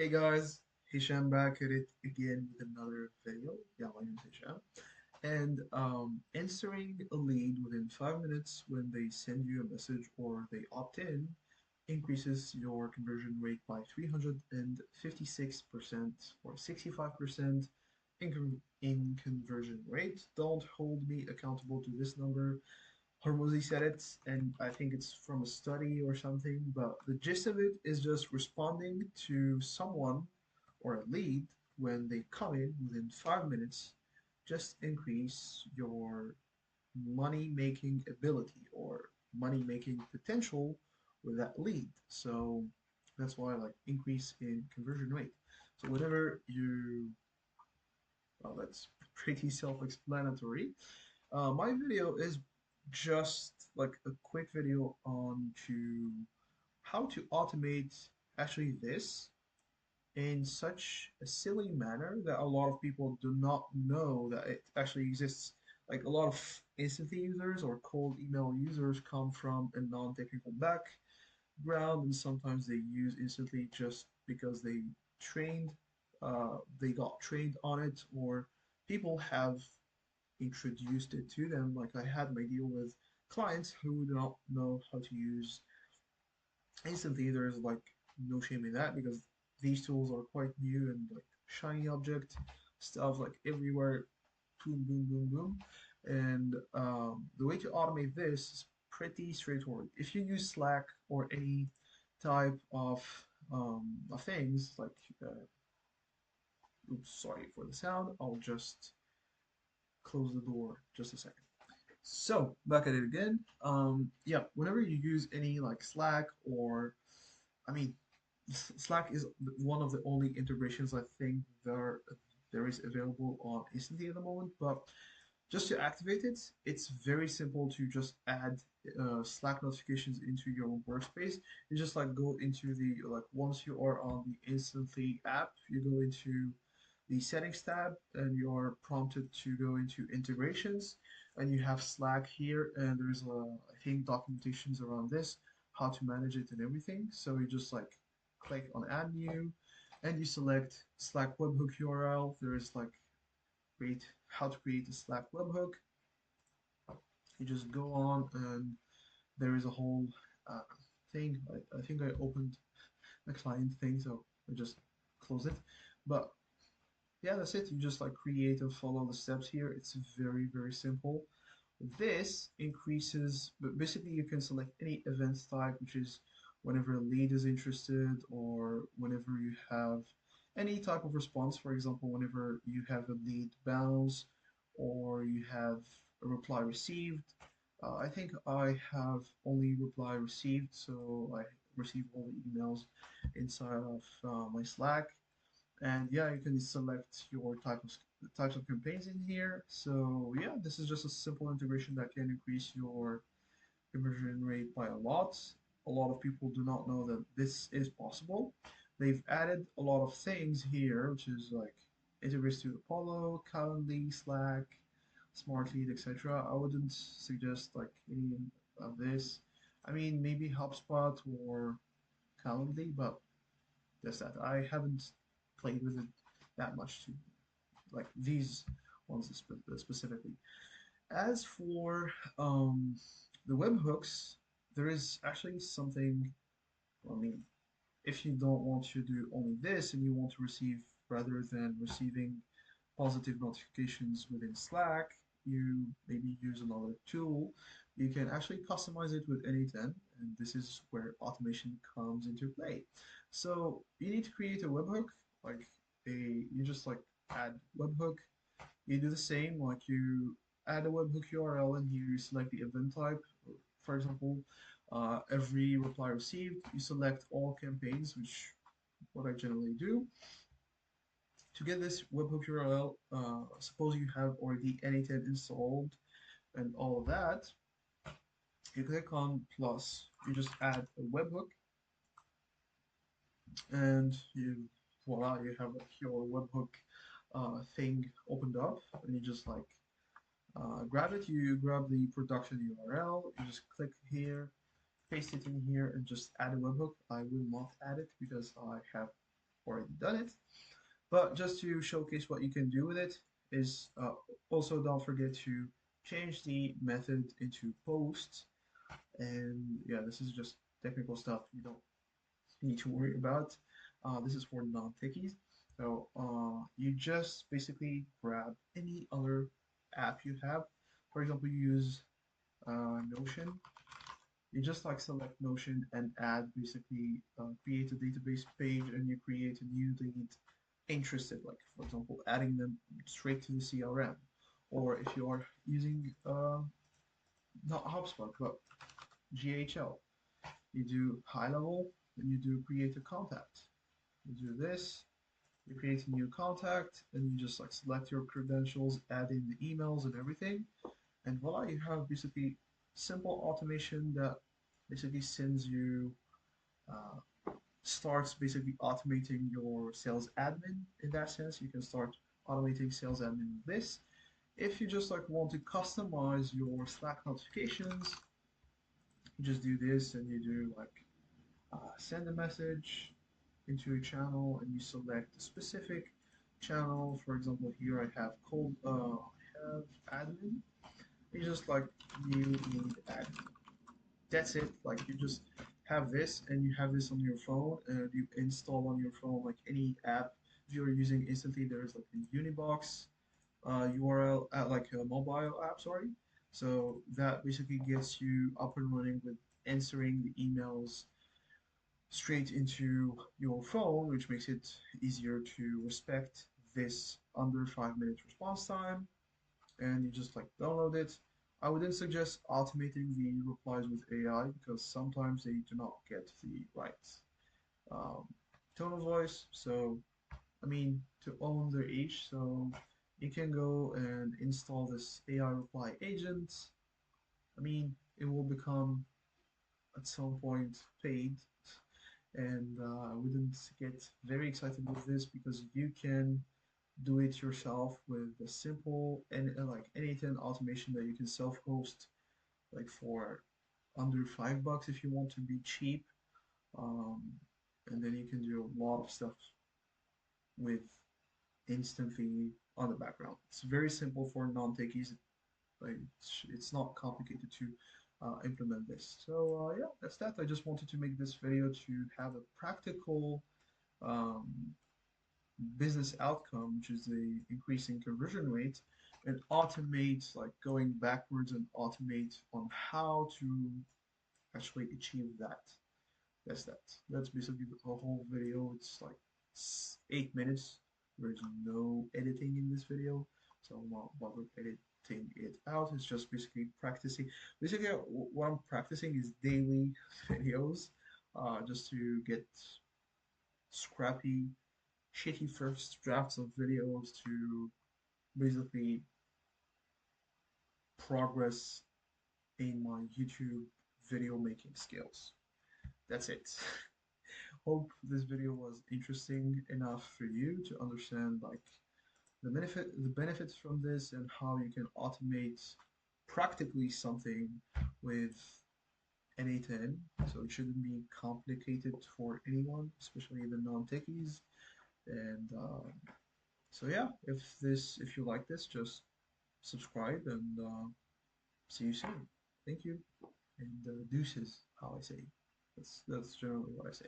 Hey guys, Hisham back at it again with another video. Yeah, my name is Hisham. And answering a lead within 5 minutes when they send you a message or they opt in increases your conversion rate by 356% or 65% in conversion rate. Don't hold me accountable to this number. Hormozy said it, and I think it's from a study or something, but the gist of it is just responding to someone or a lead when they come in within 5 minutes, just increase your money making ability or money making potential with that lead. So that's why I like increase in conversion rate. So whenever you, well, that's pretty self-explanatory. My video is just like a quick video on to how to automate actually this in such a silly manner that a lot of people do not know that it actually exists. Like a lot of instantly users or cold email users come from a non-technical background, and sometimes they use instantly just because they got trained on it, or people have introduced it to them. Like I had my deal with clients who do not know how to use instantly. There's like no shame in that because these tools are quite new and like shiny object stuff like everywhere, boom, boom, boom, boom. And the way to automate this is pretty straightforward. If you use Slack or any type of things like, oops, sorry for the sound. I'll just close the door just a second. So back at it again. Yeah, whenever you use any like Slack or, I mean, Slack is one of the only integrations I think there is available on Instantly at the moment. But just to activate it, it's very simple to just add Slack notifications into your own workspace. You just like go into the like once you are on the Instantly app, you go into the settings tab and you are prompted to go into integrations and you have Slack here and there's I think documentations around this, how to manage it and everything. So you just like click on add new and you select Slack webhook URL. There is like create how to create a Slack webhook. You just go on and there is a whole uh, thing. I think I opened a client thing, so I just close it. But yeah, that's it. You just like create and follow the steps here. It's very, very simple. This increases, but basically you can select any event type, which is whenever a lead is interested or whenever you have any type of response. For example, whenever you have a lead bounce or you have a reply received. I think I have only reply received, so I receive all the emails inside of my Slack. And yeah, you can select your types of campaigns in here. So yeah, this is just a simple integration that can increase your conversion rate by a lot. A lot of people do not know that this is possible. They've added a lot of things here, which is like integrates to Apollo, Calendly, Slack, Smartlead, etc. I wouldn't suggest like any of this. I mean, maybe HubSpot or Calendly, but that's that. I haven't played with it that much to like these ones specifically. As for the webhooks, there is actually something. I mean, if you don't want to do only this and you want to receive rather than receiving positive notifications within Slack, you maybe use another tool. You can actually customize it with any 10, and this is where automation comes into play. So you need to create a webhook, like you just like add webhook. You do the same, like you add a webhook URL and here you select the event type. For example, every reply received, you select all campaigns, which what I generally do. To get this webhook URL, suppose you have already any 10 installed and all of that, you click on plus, you just add a webhook, and you voila, you have like your webhook thing opened up, and you just like grab it. You grab the production URL, you just click here, paste it in here, and just add a webhook. I will not add it because I have already done it. But just to showcase what you can do with it is also don't forget to change the method into post. And yeah, this is just technical stuff you don't need to worry about. This is for non-techies. So you just basically grab any other app you have. For example, you use Notion. You just like select Notion and add basically create a database page and you create a new lead interested, like for example, adding them straight to the CRM. Or if you are using not HubSpot, but GHL, you do high level and you do create a contact. You do this, you create a new contact, and you just like select your credentials, add in the emails and everything, and voila, you have basically simple automation that basically sends you starts basically automating your sales admin in that sense. You can start automating sales admin with this. If you just like want to customize your Slack notifications, you just do this and you do like send a message into a channel and you select a specific channel. For example, here I have I have admin. You just like new need admin. That's it. Like you just have this and you have this on your phone and you install on your phone like any app. If you're using instantly, there's like a Unibox URL like a mobile app, sorry. So that basically gets you up and running with answering the emails straight into your phone, which makes it easier to respect this under 5 minute response time. And you just like download it. I wouldn't suggest automating the replies with AI because sometimes they do not get the right um, tone of voice. So, I mean, to own their age, so you can go and install this AI reply agent. I mean, it will become at some point paid, and I wouldn't get very excited with this because you can do it yourself with a simple and like N8N automation that you can self-host like for under $5 if you want to be cheap. Um, and then you can do a lot of stuff with instantly on the background. It's very simple for non-techies. Like it's not complicated to implement this. So yeah, that's that. I just wanted to make this video to have a practical um, business outcome, which is the increasing conversion rate, and automate like going backwards and automate on how to actually achieve that. That's that. That's basically the whole video. It's like 8 minutes. There's no editing in this video, so I'm not bothered editing it out. It's just basically practicing. Basically, what I'm practicing is daily videos, just to get scrappy, shitty first drafts of videos to basically progress in my YouTube video making skills. That's it. Hope this video was interesting enough for you to understand like the benefits from this and how you can automate practically something with N8N. So it shouldn't be complicated for anyone, especially the non-techies. And so yeah, if you like this, just subscribe and see you soon. Thank you and deuces, how I say. That's generally what I say.